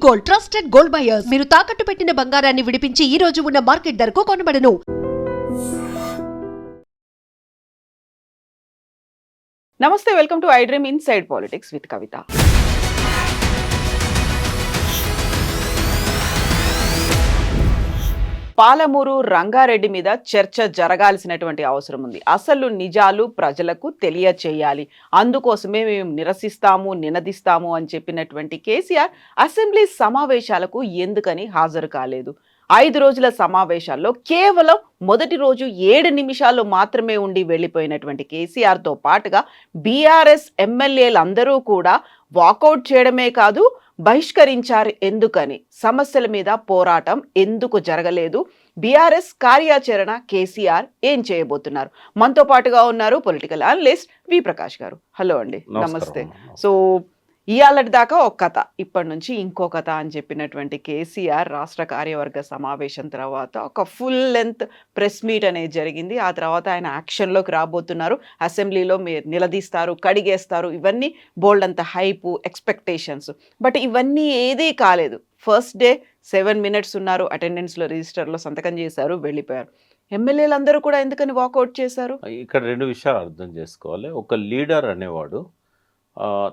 Gold, trusted gold buyers. మీరు తాకట్టు పెట్టిన బంగారాన్ని విడిపించి ఈ రోజు ఉన్న మార్కెట్ ధరకు కొనబడను. నమస్తే, welcome to iDream inside politics with Kavitha. Palamuru Rangareddy మీద చర్చ జరగాల్సినటువంటి అవసరం ఉంది. అసలు నిజాలు ప్రజలకు తెలియచేయాలి, అందుకోసమే మేము నిరసిస్తాము, నినదిస్తాము అని చెప్పినటువంటి కేసీఆర్ అసెంబ్లీ సమావేశాలకు ఎందుకని హాజరు కాలేదు? 5 రోజుల సమావేశాల్లో కేవలం మొదటి రోజు 7 నిమిషాలు మాత్రమే ఉండి వెళ్ళిపోయినటువంటి కేసీఆర్తో పాటుగా బీఆర్ఎస్ ఎమ్మెల్యేలందరూ కూడా వాకౌట్ చేయడమే కాదు, బహిష్కరించారు. ఎందుకని? సమస్యల మీద పోరాటం ఎందుకు జరగలేదు? బీఆర్ఎస్ కార్యాచరణ కేసీఆర్ ఏం చేయబోతున్నారు? మనతో పాటుగా ఉన్నారు పొలిటికల్ అనలిస్ట్ వి ప్రకాష్ గారు. హలో అండి, నమస్తే. సో ఇవాళటి దాకా ఒక కథ, ఇప్పటి నుంచి ఇంకో కథ అని చెప్పినటువంటి కేసీఆర్ రాష్ట్ర కార్యవర్గ సమావేశం తర్వాత ఒక ఫుల్ లెంత్ ప్రెస్ మీట్ అనేది జరిగింది. ఆ తర్వాత ఆయన యాక్షన్లోకి రాబోతున్నారు. అసెంబ్లీలో మీరు నిలదీస్తారు, కడిగేస్తారు, ఇవన్నీ బోల్డ్ అంత హైపు, ఎక్స్పెక్టేషన్స్. బట్ ఇవన్నీ ఏదీ కాలేదు. ఫస్ట్ డే 7 minutes ఉన్నారు, అటెండెన్స్లో రిజిస్టర్లో సంతకం చేశారు, వెళ్ళిపోయారు. ఎమ్మెల్యేలందరూ కూడా ఎందుకని వాకౌట్ చేశారు? ఇక్కడ 2 విషయాలు అర్థం చేసుకోవాలి. ఒక లీడర్ అనేవాడు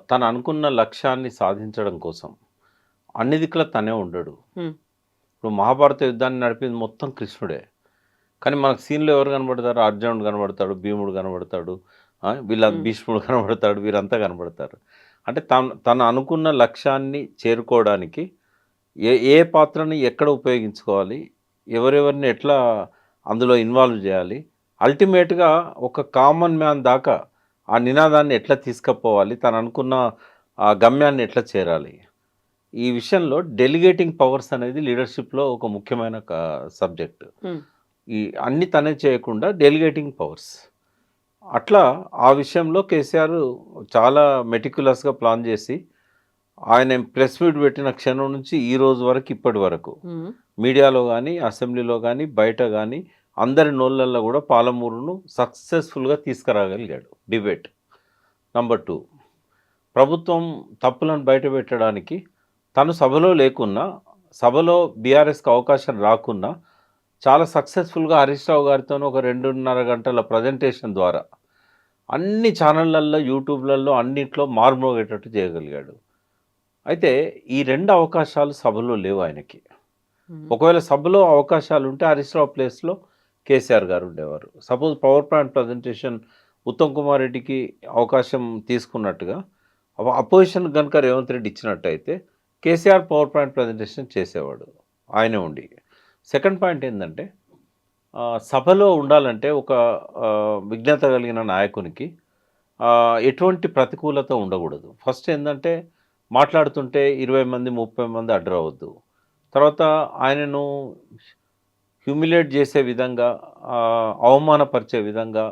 తను అనుకున్న లక్ష్యాన్ని సాధించడం కోసం అన్ని దిక్కుల తనే ఉండడు. ఇప్పుడు మహాభారత యుద్ధాన్ని నడిపింది మొత్తం కృష్ణుడే, కానీ మనకు సీన్లో ఎవరు కనబడతారు? అర్జునుడు కనబడతాడు, భీముడు కనబడతాడు, భీష్ముడు కనబడతాడు, వీరంతా కనబడతారు. అంటే తను అనుకున్న లక్ష్యాన్ని చేరుకోవడానికి ఏ పాత్రని ఎక్కడ ఉపయోగించుకోవాలి, ఎవరెవరిని ఎట్లా అందులో ఇన్వాల్వ్ చేయాలి, అల్టిమేట్గా ఒక కామన్ మ్యాన్ దాకా ఆ నినాదాన్ని ఎట్లా తీసుకుపోవాలి, తను అనుకున్న ఆ గమ్యాన్ని ఎట్లా చేరాలి, ఈ విషయంలో డెలిగేటింగ్ పవర్స్ అనేది లీడర్షిప్లో ఒక ముఖ్యమైన సబ్జెక్ట్. ఈ అన్ని తనే చేయకుండా డెలిగేటింగ్ పవర్స్, అట్లా ఆ విషయంలో కేసీఆర్ చాలా మెటిక్యులస్గా ప్లాన్ చేసి ఆయన ప్రెస్ మీట్ పెట్టిన క్షణం నుంచి ఈ రోజు వరకు ఇప్పటి వరకు మీడియాలో కానీ, అసెంబ్లీలో కానీ, బయట కానీ అందరి నోళ్ళల్లో కూడా పాలమూరును సక్సెస్ఫుల్గా తీసుకురాగలిగాడు డిబేట్. నంబర్ 2, ప్రభుత్వం తప్పులను బయట పెట్టడానికి తను సభలో లేకున్నా, సభలో బీఆర్ఎస్కి అవకాశం రాకున్నా చాలా సక్సెస్ఫుల్గా హరీష్ రావు గారితో ఒక 2.5 గంటల ప్రజెంటేషన్ ద్వారా అన్ని ఛానళ్ళల్లో, యూట్యూబ్లలో అన్నింటిలో మార్మోగేటట్టు చేయగలిగాడు. అయితే ఈ 2 అవకాశాలు సభలో లేవు ఆయనకి. ఒకవేళ సభలో అవకాశాలు ఉంటే హరీష్ రావు ప్లేస్లో కేసీఆర్ గారు ఉండేవారు. Suppose power point presentation Uttam Kumar రెడ్డికి అవకాశం తీసుకున్నట్టుగా అపోజిషన్ కనుక రేవంత్ రెడ్డి ఇచ్చినట్టయితే కేసీఆర్ పవర్ పాయింట్ ప్రజెంటేషన్ చేసేవాడు ఆయనే ఉండి. సెకండ్ పాయింట్ ఏంటంటే, సభలో ఉండాలంటే ఒక విజ్ఞత కలిగిన నాయకునికి ఎటువంటి ప్రతికూలత ఉండకూడదు. ఫస్ట్ ఏంటంటే, మాట్లాడుతుంటే 20 మంది 30 మంది అడ్డరవద్దు. తర్వాత ఆయనను హ్యూమిలేట్ చేసే విధంగా, అవమానపరిచే విధంగా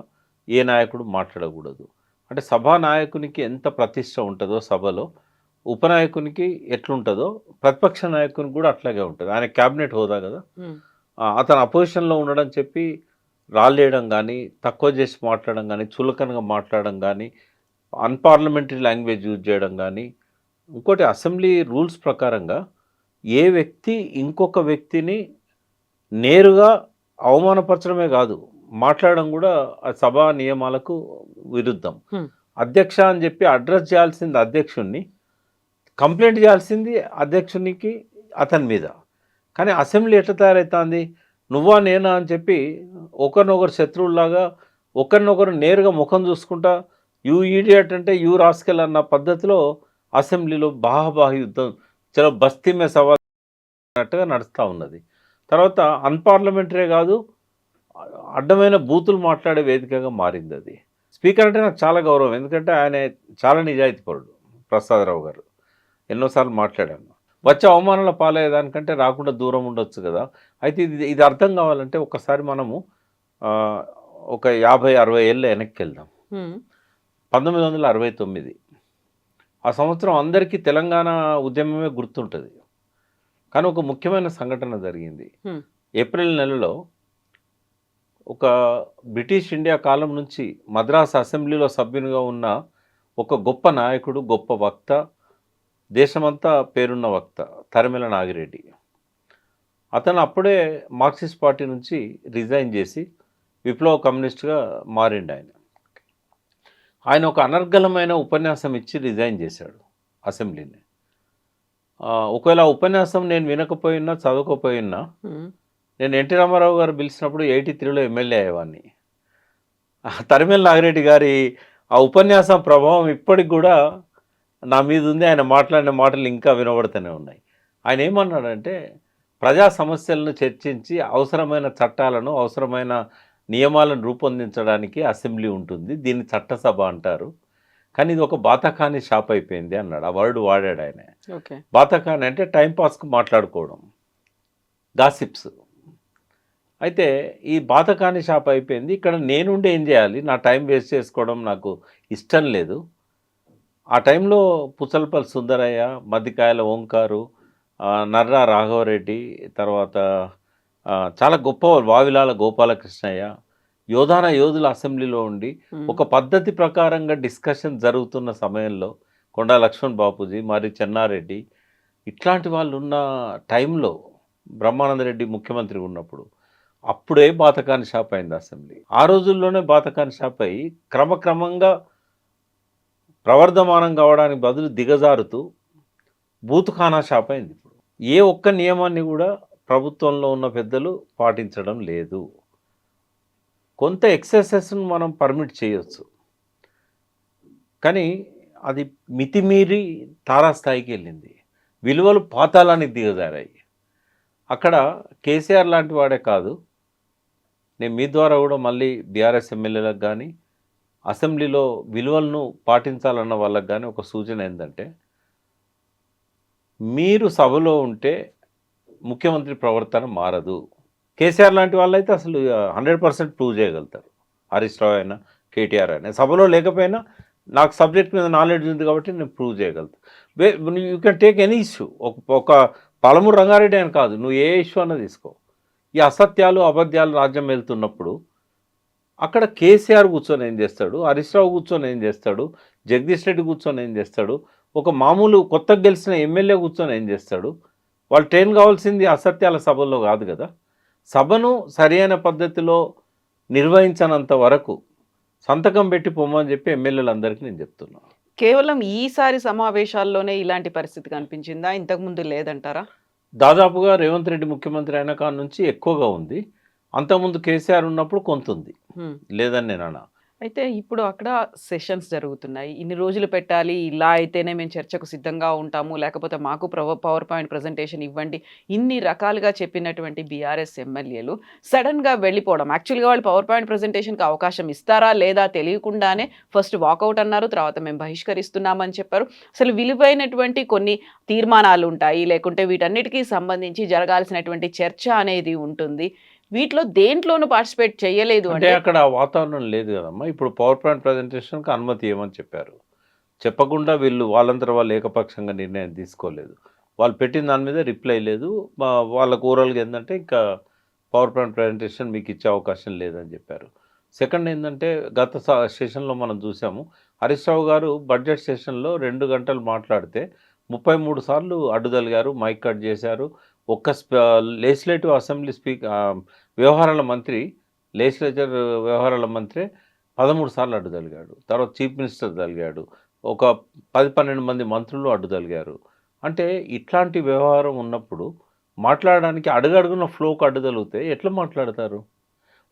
ఏ నాయకుడు మాట్లాడకూడదు. అంటే సభా నాయకునికి ఎంత ప్రతిష్ట ఉంటుందో సభలో, ఉపనాయకునికి ఎట్లుంటుందో ప్రతిపక్ష నాయకునికి కూడా అట్లాగే ఉంటుంది. ఆయన క్యాబినెట్ హోదా కదా, అతను అపోజిషన్లో ఉండడం చెప్పి రాళ్ళేయడం కానీ, తక్కువ చేసి మాట్లాడడం కానీ, చులకనగా మాట్లాడడం కానీ, అన్పార్లమెంటరీ లాంగ్వేజ్ యూజ్ చేయడం కానీ. ఇంకోటి, అసెంబ్లీ రూల్స్ ప్రకారంగా ఏ వ్యక్తి ఇంకొక వ్యక్తిని నేరుగా అవమానపరచడమే కాదు, మాట్లాడడం కూడా ఆ సభా నియమాలకు విరుద్ధం. అధ్యక్ష అని చెప్పి అడ్రస్ చేయాల్సింది అధ్యక్షుడిని, కంప్లైంట్ చేయాల్సింది అధ్యక్షునికి అతని మీద. కానీ అసెంబ్లీ ఎట్లా తయారవుతుంది? నువ్వా నేనా అని చెప్పి ఒకరినొకరు శత్రువులాగా ఒకరినొకరు నేరుగా ముఖం చూసుకుంటా యూ ఈడియట్ అంటే యూ రాస్కెల్ అన్న పద్ధతిలో అసెంబ్లీలో బాహాబాహి యుద్ధం, చలో బస్తీ మే సవాల్ అన్నట్టుగా నడుస్తూ ఉన్నది. తర్వాత అన్పార్లమెంటరీ కాదు, అడ్డమైన బూతులు మాట్లాడే వేదికగా మారింది అది. స్పీకర్ అంటే నాకు చాలా గౌరవం, ఎందుకంటే ఆయన చాలా నిజాయితీపరుడు ప్రసాదరావు గారు. ఎన్నోసార్లు మాట్లాడాను. వచ్చే అవమానాల పాలయ్యేదానికంటే రాకుండా దూరం ఉండొచ్చు కదా. అయితే ఇది అర్థం కావాలంటే ఒకసారి మనము ఒక 50-60 ఏళ్ళ వెనక్కి వెళ్దాం. 1969 ఆ సంవత్సరం అందరికీ తెలంగాణ ఉద్యమమే గుర్తుంటుంది. కానీ ఒక ముఖ్యమైన సంఘటన జరిగింది. ఏప్రిల్ నెలలో ఒక బ్రిటిష్ ఇండియా కాలం నుంచి మద్రాస్ అసెంబ్లీలో సభ్యునిగా ఉన్న ఒక గొప్ప నాయకుడు, గొప్ప వక్త, దేశమంతా పేరున్న వక్త తరిమెల నాగిరెడ్డి. అతను అప్పుడే మార్క్సిస్ట్ పార్టీ నుంచి రిజైన్ చేసి విప్లవ కమ్యూనిస్ట్గా మారిండు ఆయన. ఆయన ఒక అనర్గళమైన ఉపన్యాసం ఇచ్చి రిజైన్ చేశాడు అసెంబ్లీని. ఒకవేళ ఆ ఉపన్యాసం నేను వినకపోయినా చదవకపోయినా నేను ఎన్టీ రామారావు గారు పిలిచినప్పుడు 83లో ఎమ్మెల్యే అయ్యేవాడిని. తరిమెల నాగిరెడ్డి గారి ఆ ఉపన్యాసం ప్రభావం ఇప్పటికి కూడా నా మీద ఉంది. ఆయన మాట్లాడిన మాటలు ఇంకా వినబడుతూనే ఉన్నాయి. ఆయన ఏమన్నాడంటే, ప్రజా సమస్యలను చర్చించి అవసరమైన చట్టాలను అవసరమైన నియమాలను రూపొందించడానికి అసెంబ్లీ ఉంటుంది, దీన్ని చట్టసభ అంటారు, కానీ ఇది ఒక బాతకాని షాప్ అయిపోయింది అన్నాడు. ఆ వర్డ్ వాడాడు ఆయన. బాతకాని అంటే టైంపాస్కు మాట్లాడుకోవడం, గాసిప్స్. అయితే ఈ బాతకాని షాప్ అయిపోయింది, ఇక్కడ నేనుండి ఏం చేయాలి, నా టైం వేస్ట్ చేసుకోవడం నాకు ఇష్టం లేదు. ఆ టైంలో పుచ్చలపల్లి సుందరయ్య, మద్దికాయల ఓంకారు, నర్రా రాఘవరెడ్డి, తర్వాత చాలా గొప్ప వావిలాల గోపాలకృష్ణయ్య, యోధుల అసెంబ్లీలో ఉండి ఒక పద్ధతి ప్రకారంగా డిస్కషన్ జరుగుతున్న సమయంలో కొండా లక్ష్మణ్ బాపూజీ, మరి చెన్నారెడ్డి ఇట్లాంటి వాళ్ళు ఉన్న టైంలో బ్రహ్మానందరెడ్డి ముఖ్యమంత్రి ఉన్నప్పుడు అప్పుడే బాతకాని షాప్ అయింది అసెంబ్లీ. ఆ రోజుల్లోనే బాతకాని షాప్ అయ్యి క్రమక్రమంగా ప్రవర్ధమానం కావడానికి బదులు దిగజారుతూ బూతుఖానా షాప్ అయింది. ఇప్పుడు ఏ ఒక్క నియమాన్ని కూడా ప్రభుత్వంలో ఉన్న పెద్దలు పాటించడం లేదు. కొంత ఎక్సెసెస్ను మనం పర్మిట్ చేయొచ్చు, కానీ అది మితిమీరి తారాస్థాయికి వెళ్ళింది. విలువలు పాతాళానికి దిగజారాయి. అక్కడ కేసీఆర్ లాంటి వాడే కాదు, నేను మీ ద్వారా కూడా మళ్ళీ బీఆర్ఎస్ ఎమ్మెల్యేలకు కానీ అసెంబ్లీలో విలువలను పాటించాలన్న వాళ్ళకి కానీ ఒక సూచన ఏంటంటే, మీరు సభలో ఉంటే ముఖ్యమంత్రి ప్రవర్తన మారదు. కేసీఆర్ లాంటి వాళ్ళైతే అసలు 100% ప్రూవ్ చేయగలుగుతారు. హరీష్ రావు అయినా కేటీఆర్ అయినా సభలో లేకపోయినా నాకు సబ్జెక్ట్ మీద నాలెడ్జ్ ఉంది కాబట్టి నేను ప్రూవ్ చేయగలుగుతాను. You can take any issue. ఒక పాలమూరు రంగారెడ్డి అని కాదు, నువ్వు ఏ ఇష్యూ అన్నా తీసుకో. ఈ అసత్యాలు అబద్ధాలు రాజ్యం వెళ్తున్నప్పుడు అక్కడ కేసీఆర్ కూర్చొని ఏం చేస్తాడు, హరీష్ రావు కూర్చొని ఏం చేస్తాడు, జగదీష్ రెడ్డి కూర్చొని ఏం చేస్తాడు, ఒక మామూలు కొత్తగా గెలిచిన ఎమ్మెల్యే కూర్చొని ఏం చేస్తాడు. వాళ్ళు ట్రైన్ కావాల్సింది అసత్యాల సభల్లో కాదు కదా. సభను సరైన పద్ధతిలో నిర్వహించనంత వరకు సంతకం పెట్టి పొమ్మని చెప్పి ఎమ్మెల్యేలందరికీ నేను చెప్తున్నాను. కేవలం ఈసారి సమావేశాల్లోనే ఇలాంటి పరిస్థితి కనిపించిందా, ఇంతకుముందు లేదంటారా? దాదాపుగా రేవంత్ రెడ్డి ముఖ్యమంత్రి అయిన కాడ నుంచి ఎక్కువగా ఉంది. అంతకుముందు కేసీఆర్ ఉన్నప్పుడు కొంత ఉంది, లేదని నేను అన్నా. అయితే ఇప్పుడు అక్కడ సెషన్స్ జరుగుతున్నాయి. ఇన్ని రోజులు పెట్టాలి, ఇలా అయితేనే మేము చర్చకు సిద్ధంగా ఉంటాము, లేకపోతే మాకు పవర్ పాయింట్ ప్రజెంటేషన్ ఇవ్వండి, ఇన్ని రకాలుగా చెప్పినటువంటి బీఆర్ఎస్ ఎమ్మెల్యేలు సడన్గా వెళ్ళిపోవడం. యాక్చువల్గా వాళ్ళు పవర్ పాయింట్ ప్రజెంటేషన్కి అవకాశం ఇస్తారా లేదా తెలియకుండానే ఫస్ట్ వాకౌట్ అన్నారు, తర్వాత మేము బహిష్కరిస్తున్నామని చెప్పారు. అసలు విలువైనటువంటి కొన్ని తీర్మానాలు ఉంటాయి, లేకుంటే వీటన్నిటికీ సంబంధించి జరగాల్సినటువంటి చర్చ అనేది ఉంటుంది. వీటిలో దేంట్లోనూ పార్టిసిపేట్ చేయలేదు అంటే అక్కడ వాతావరణం లేదు కదమ్మా. ఇప్పుడు పవర్ పాయింట్ ప్రజెంటేషన్కి అనుమతి ఇవ్వమని చెప్పారు, చెప్పకుండా వీళ్ళు వాళ్ళంతా వాళ్ళు ఏకపక్షంగా నిర్ణయం తీసుకోలేదు. వాళ్ళు పెట్టిన దాని మీద రిప్లై లేదు. వాళ్ళకు ఓవరాల్గా ఏంటంటే ఇంకా పవర్ పాయింట్ ప్రజెంటేషన్ మీకు ఇచ్చే అవకాశం లేదని చెప్పారు. సెకండ్ ఏంటంటే, గత సెషన్లో మనం చూసాము, హరీష్ రావు గారు బడ్జెట్ సెషన్లో 2 గంటలు మాట్లాడితే 33 సార్లు అడ్డుదలిగారు, మైక్ కట్ చేశారు. ఒక్క లెజిస్లేటివ్ అసెంబ్లీ వ్యవహారాల మంత్రి, లెజిస్లేచర్ వ్యవహారాల మంత్రి 13 సార్లు అడ్డుదలిగాడు. తర్వాత చీఫ్ మినిస్టర్ తలిగాడు, ఒక 10-12 మంది మంత్రులు అడ్డుదలిగారు. అంటే ఇట్లాంటి వ్యవహారం ఉన్నప్పుడు మాట్లాడడానికి అడుగడుగున ఫ్లోకి అడ్డుదలిగితే ఎట్లా మాట్లాడతారు?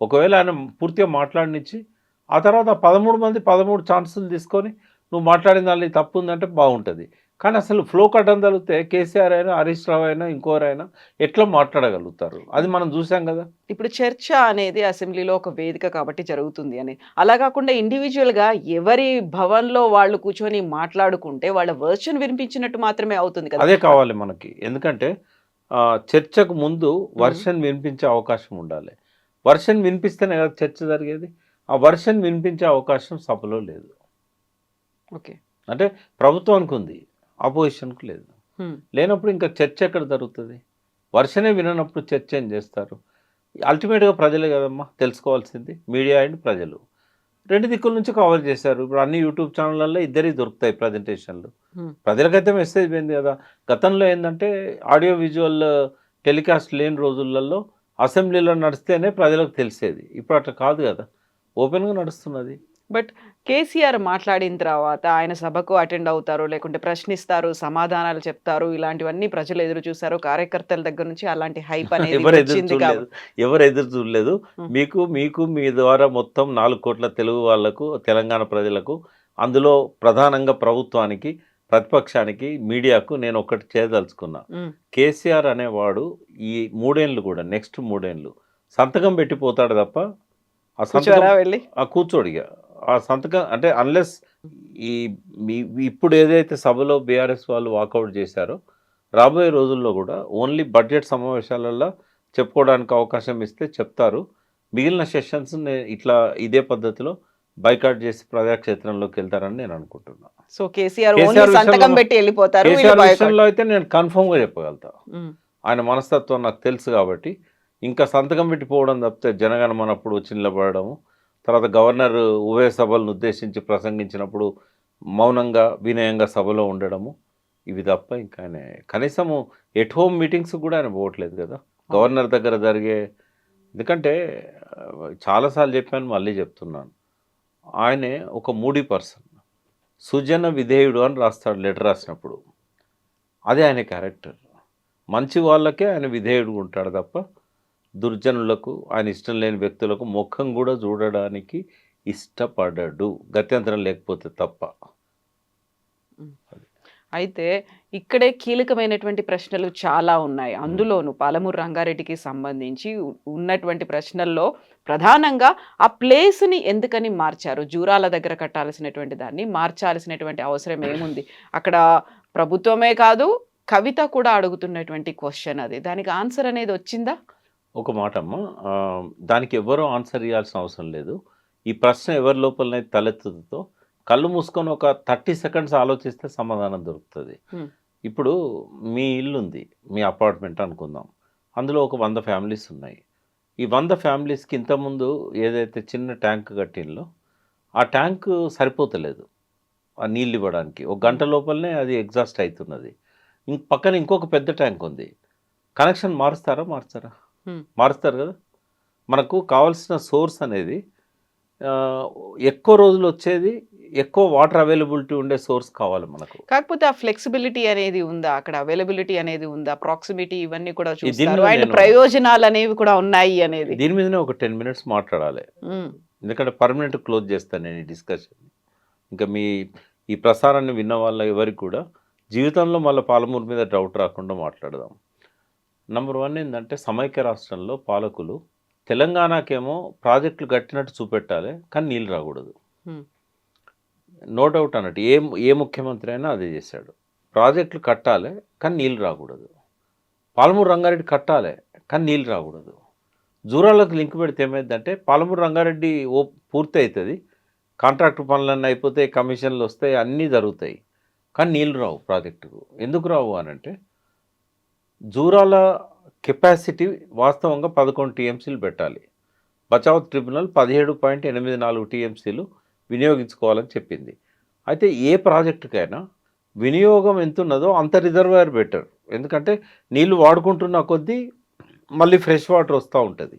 ఒకవేళ ఆయన పూర్తిగా మాట్లాడనిచ్చి ఆ తర్వాత 13 మంది 13 ఛాన్సులు తీసుకొని నువ్వు మాట్లాడిన దాన్ని తప్పు ఉందంటే బాగుంటుంది. కానీ అసలు ఫ్లో కట్టడం జరిగితే కేసీఆర్ అయినా హరీష్ రావు అయినా ఇంకోరైనా ఎట్లా మాట్లాడగలుగుతారు? అది మనం చూసాం కదా. ఇప్పుడు చర్చ అనేది అసెంబ్లీలో ఒక వేదిక కాబట్టి జరుగుతుంది అని, అలా కాకుండా ఇండివిజువల్గా ఎవరి భవన్లో వాళ్ళు కూర్చొని మాట్లాడుకుంటే వాళ్ళ వర్షన్ వినిపించినట్టు మాత్రమే అవుతుంది కదా. అదే కావాలి మనకి. ఎందుకంటే చర్చకు ముందు వర్షన్ వినిపించే అవకాశం ఉండాలి. వర్షన్ వినిపిస్తేనే కదా చర్చ జరిగేది. ఆ వర్షన్ వినిపించే అవకాశం సభలో లేదు. ఓకే, అంటే ప్రభుత్వానికి ఉంది, అపోజిషన్కు లేదు. లేనప్పుడు ఇంకా చర్చ ఎక్కడ జరుగుతుంది? వర్షనే విననప్పుడు చర్చ ఏం చేస్తారు? అల్టిమేట్గా ప్రజలే కదమ్మా తెలుసుకోవాల్సింది, మీడియా అండ్ ప్రజలు. రెండు దిక్కుల నుంచి కవర్ చేశారు. ఇప్పుడు అన్ని యూట్యూబ్ ఛానళ్ళల్లో ఇద్దరికి దొరుకుతాయి ప్రజెంటేషన్లు. Hmm. ప్రజలకైతే మెసేజ్ పోయింది కదా. గతంలో ఏంటంటే ఆడియో విజువల్ టెలికాస్ట్ లేని రోజులలో అసెంబ్లీలో నడిస్తేనే ప్రజలకు తెలిసేది. ఇప్పుడు అట్లా కాదు కదా, ఓపెన్గా నడుస్తున్నది. బట్ కేసీఆర్ మాట్లాడిన తర్వాత ఆయన సభకు అటెండ్ అవుతారు, లేకుంటే ప్రశ్నిస్తారు, సమాధానాలు చెప్తారు, ఇలాంటివన్నీ ప్రజలు ఎదురు చూశారు. కార్యకర్తల దగ్గర నుంచి అలాంటి హైప్ అనేది ఎవరు ఎదురు వచ్చింది చూడలేదు, ఎవరు ఎదురు చూడలేదు. మీకు మీ ద్వారా మొత్తం 4 కోట్ల తెలుగు వాళ్లకు, తెలంగాణ ప్రజలకు, అందులో ప్రధానంగా ప్రభుత్వానికి, ప్రతిపక్షానికి, మీడియాకు నేను ఒకటి చేయదలుచుకున్నా. కేసీఆర్ అనేవాడు ఈ 3 ఏళ్ళు కూడా, నెక్స్ట్ 3 ఏళ్ళు సంతకం పెట్టిపోతాడు తప్ప ఆ సంతకం వెళ్ళి కూర్చోడిగా ఆ సంతకం అంటే అన్లెస్ ఇప్పుడు ఏదైతే సభలో బీఆర్ఎస్ వాళ్ళు వాకౌట్ చేశారో రాబోయే రోజుల్లో కూడా ఓన్లీ బడ్జెట్ సమావేశాలలో చెప్పుకోవడానికి అవకాశం ఇస్తే చెప్తారు. మిగిలిన సెషన్స్ ఇట్లా ఇదే పద్ధతిలో బైకాట్ చేసి ప్రజాక్షేత్రంలోకి వెళ్తారని నేను అనుకుంటున్నా. సో కేసీఆర్ సంతకం పెట్టి వెళ్ళిపోతారు. విషయంలో అయితే నేను కన్ఫర్మ్గా చెప్పగలుగుతా. ఆయన మనస్తత్వం నాకు తెలుసు కాబట్టి ఇంకా సంతకం పెట్టిపోవడం తప్పితే జనగణమనప్పుడు వచ్చి నిలబడము, తర్వాత గవర్నర్ ఉభయ సభలను ఉద్దేశించి ప్రసంగించినప్పుడు మౌనంగా వినయంగా సభలో ఉండడము, ఇవి తప్ప ఇంకా ఆయన కనీసము ఎట్ హోమ్ మీటింగ్స్ కూడా ఆయన పోవట్లేదు కదా గవర్నర్ దగ్గర జరిగే. ఎందుకంటే చాలాసార్లు చెప్పాను, మళ్ళీ చెప్తున్నాను, ఆయనే ఒక మూడీ పర్సన్, సుజన విధేయుడు అని రాస్తాడు లెటర్ రాసినప్పుడు. అదే ఆయన క్యారెక్టర్. మంచి వాళ్ళకే ఆయన విధేయుడు ఉంటాడు తప్ప దుర్జనులకు, ఆయన ఇష్టం లేని వ్యక్తులకు ముఖం కూడా చూడడానికి ఇష్టపడడు, గత్యంతరం లేకపోతే తప్ప. అయితే ఇక్కడే కీలకమైనటువంటి ప్రశ్నలు చాలా ఉన్నాయి. అందులోనూ పాలమూరు రంగారెడ్డికి సంబంధించి ఉన్నటువంటి ప్రశ్నల్లో ప్రధానంగా ఆ ప్లేస్ని ఎందుకని మార్చారు? జూరాల దగ్గర కట్టాల్సినటువంటి దాన్ని మార్చాల్సినటువంటి అవసరం ఏముంది? అక్కడ ప్రభుత్వమే కాదు, కవిత కూడా అడుగుతున్నటువంటి క్వశ్చన్ అది. దానికి ఆన్సర్ అనేది వచ్చిందా? ఒక మాట అమ్మ, దానికి ఎవరో ఆన్సర్ ఇవ్వాల్సిన అవసరం లేదు. ఈ ప్రశ్న ఎవరి లోపలనైతే తలెత్తుతో కళ్ళు మూసుకొని ఒక 30 సెకండ్స్ ఆలోచిస్తే సమాధానం దొరుకుతుంది. ఇప్పుడు మీ ఇల్లు ఉంది, మీ అపార్ట్మెంట్ అనుకుందాం, అందులో ఒక 100 ఫ్యామిలీస్ ఉన్నాయి. ఈ 100 ఫ్యామిలీస్కి ఇంతకుముందు ఏదైతే చిన్న ట్యాంక్ కట్టిందో ఆ ట్యాంక్ సరిపోతలేదు ఆ నీళ్ళు ఇవ్వడానికి. ఒక గంట లోపలనే అది ఎగ్జాస్ట్ అవుతున్నది. పక్కన ఇంకొక పెద్ద ట్యాంక్ ఉంది. కనెక్షన్ మార్చుతారా? మారుస్తారు కదా. మనకు కావాల్సిన సోర్స్ అనేది ఎక్కువ రోజులు వచ్చేది, ఎక్కువ వాటర్ అవైలబిలిటీ ఉండే సోర్స్ కావాలి మనకు. కాకపోతే ఆ ఫ్లెక్సిబిలిటీ అనేది ఉందా, అక్కడ అవైలబిలిటీ అనేది ఉందా, ప్రాక్సిమిటీ ఇవన్నీ కూడా చూస్తారు, అండ్ ప్రయోజనాలు అనేవి కూడా ఉన్నాయి అనేది. దీని మీదనే ఒక 10 మినిట్స్ మాట్లాడాలి. ఎందుకంటే పర్మనెంట్ క్లోజ్ చేస్తాను నేను ఈ డిస్కషన్. ఇంకా ఈ ప్రసారాన్ని విన్న వాళ్ళ ఎవరికి కూడా జీవితంలో మళ్ళీ పాలమూరు మీద డౌట్ రాకుండా మాట్లాడదాం. నంబర్ 1 ఏంటంటే సమైక్య రాష్ట్రంలో పాలకులు తెలంగాణకేమో ప్రాజెక్టులు కట్టినట్టు చూపెట్టాలి, కానీ నీళ్ళు రాకూడదు. నో డౌట్ అన్నట్టు ఏ ముఖ్యమంత్రి అయినా అదే చేశాడు. ప్రాజెక్టులు కట్టాలి కానీ నీళ్ళు రాకూడదు. పాలమూరు రంగారెడ్డి కట్టాలి కానీ నీళ్ళు రాకూడదు. జూరాలకు లింక్ పెడితే ఏమైందంటే పాలమూరు రంగారెడ్డి పూర్తి అవుతుంది, కాంట్రాక్ట్ పనులన్నీ అయిపోతాయి, కమిషన్లు వస్తాయి, అన్నీ జరుగుతాయి, కానీ నీళ్ళు రావు ప్రాజెక్టుకు. ఎందుకు రావు అనంటే జూరాల కెపాసిటీ వాస్తవంగా 11 టీఎంసీలు పెట్టాలి. బచావ్ ట్రిబ్యునల్ 17.84 టీఎంసీలు వినియోగించుకోవాలని చెప్పింది. అయితే ఏ ప్రాజెక్టుకైనా వినియోగం ఎంత ఉన్నదో అంత రిజర్వాయర్ బెటర్. ఎందుకంటే నీళ్ళు వాడుకుంటున్న కొద్దీ మళ్ళీ ఫ్రెష్ వాటర్ వస్తూ ఉంటుంది,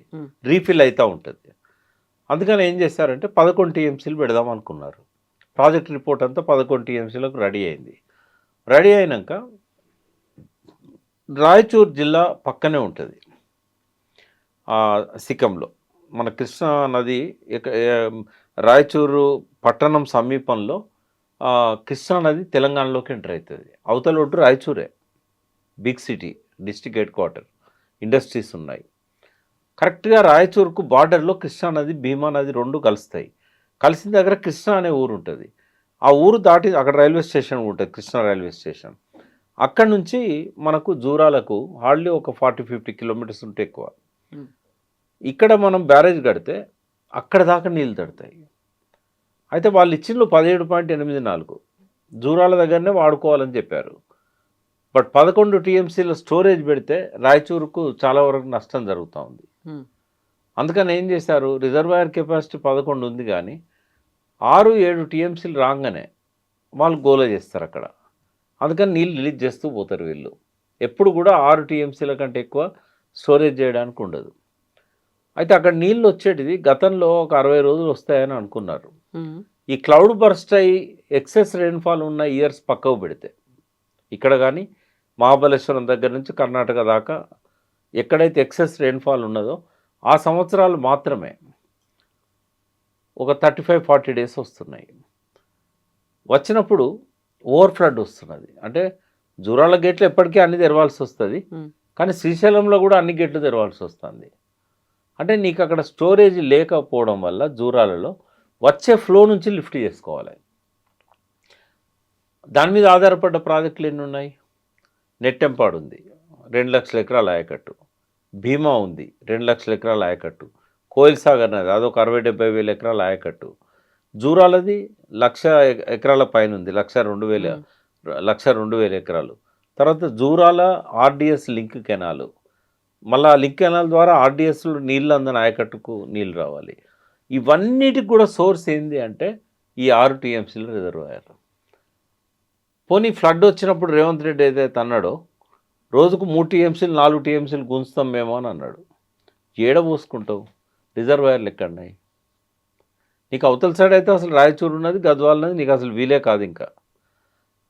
రీఫిల్ అవుతూ ఉంటుంది. అందుకని ఏం చేశారంటే 11 టీఎంసీలు పెడదాం అనుకున్నారు. ప్రాజెక్ట్ రిపోర్ట్ అంతా 11 టీఎంసీలకు రెడీ అయింది. రెడీ అయినాక రాయచూర్ జిల్లా పక్కనే ఉంటుంది, సిక్కంలో మన కృష్ణా నది రాయచూరు పట్టణం సమీపంలో కృష్ణా నది తెలంగాణలోకి ఎంటర్ అవుతుంది. అవతల ఒడ్డు రాయచూరే, big city, district head quarter, industries ఉన్నాయి. కరెక్ట్గా రాయచూరుకు బార్డర్లో కృష్ణా నది, భీమా నది రెండు కలుస్తాయి. కలిసిన దగ్గర కృష్ణా అనే ఊరు ఉంటుంది. ఆ ఊరు దాటి అక్కడ రైల్వే స్టేషన్ ఉంటుంది, కృష్ణా రైల్వే స్టేషన్. అక్కడ నుంచి మనకు జూరాలకు హార్డ్లీ ఒక 40-50 కిలోమీటర్స్ ఉంటే ఎక్కువ. ఇక్కడ మనం బ్యారేజ్ కడితే అక్కడ దాకా నీళ్ళు తడతాయి. అయితే వాళ్ళు ఇచ్చిండ్రు 17.84, జూరాల దగ్గరనే వాడుకోవాలని చెప్పారు. బట్ 11 టీఎంసీల స్టోరేజ్ పెడితే రాయచూరుకు చాలా వరకు నష్టం జరుగుతూ ఉంది. అందుకని ఏం చేశారు, రిజర్వాయర్ కెపాసిటీ 11 ఉంది కానీ 6-7 టీఎంసీలు రాగానే వాళ్ళు గోల చేస్తారు అక్కడ. అందుకని నీళ్ళు రిలీజ్ చేస్తూ పోతారు వీళ్ళు. ఎప్పుడు కూడా 6 టీఎంసీల కంటే ఎక్కువ స్టోరేజ్ చేయడానికి ఉండదు. అయితే అక్కడ నీళ్ళు వచ్చేటిది గతంలో ఒక 60 రోజులు వస్తాయని అనుకున్నారు. ఈ క్లౌడ్ బర్స్ట్ అయ్యి ఎక్సెస్ రెయిన్ఫాల్ ఉన్న ఇయర్స్ పక్కకు పెడితే, ఇక్కడ కానీ మహాబలేశ్వరం దగ్గర నుంచి కర్ణాటక దాకా ఎక్కడైతే ఎక్సెస్ రెయిన్ఫాల్ ఉన్నదో ఆ సంవత్సరాలు మాత్రమే ఒక 35-40 డేస్ వస్తున్నాయి. వచ్చినప్పుడు ఓవర్ ఫ్లడ్ వస్తున్నది. అంటే జూరాల గేట్లు ఎప్పటికీ అన్ని తెరవాల్సి వస్తుంది, కానీ శ్రీశైలంలో కూడా అన్ని గేట్లు తెరవాల్సి వస్తుంది. అంటే నీకు అక్కడ స్టోరేజ్ లేకపోవడం వల్ల జూరాలలో వచ్చే ఫ్లో నుంచి లిఫ్ట్ చేసుకోవాలి. దాని మీద ఆధారపడ్డ ప్రాజెక్టులు ఎన్ని ఉన్నాయి? నెట్టెంపాడు ఉంది, 2 లక్షల ఎకరాల ఆయకట్టు. భీమా ఉంది, 2 లక్షల ఎకరాల ఆయకట్టు. కోయిల్ సాగర్ నది అదొక 60-70 వేల ఎకరాల ఆయకట్టు. జూరాలది 1,00,000 ఎకరాల పైన ఉంది, 1,02,000 ఎకరాలు. తర్వాత జూరాల ఆర్డిఎస్ లింక్ కెనాలు, మళ్ళీ ఆ లింక్ కెనాల్ ద్వారా ఆర్డిఎస్లో నీళ్ళు అందని ఆయకట్టుకు నీళ్ళు రావాలి. ఇవన్నిటికి కూడా సోర్స్ ఏంది అంటే ఈ 6 టీఎంసీల రిజర్వాయర్. పోనీ ఫ్లడ్ వచ్చినప్పుడు రేవంత్ రెడ్డి ఏదైతే అన్నాడో రోజుకు 3 టీఎంసీలు 4 టీఎంసీలు గుంచుతాం మేము అని అన్నాడు. ఏడ పోసుకుంటావు? రిజర్వాయర్లు ఎక్కడున్నాయి? నీకు అవతల సైడ్ అయితే అసలు రాయచూరు ఉన్నది, గద్వాల్ ఉన్నది, నీకు అసలు వీలే కాదు ఇంకా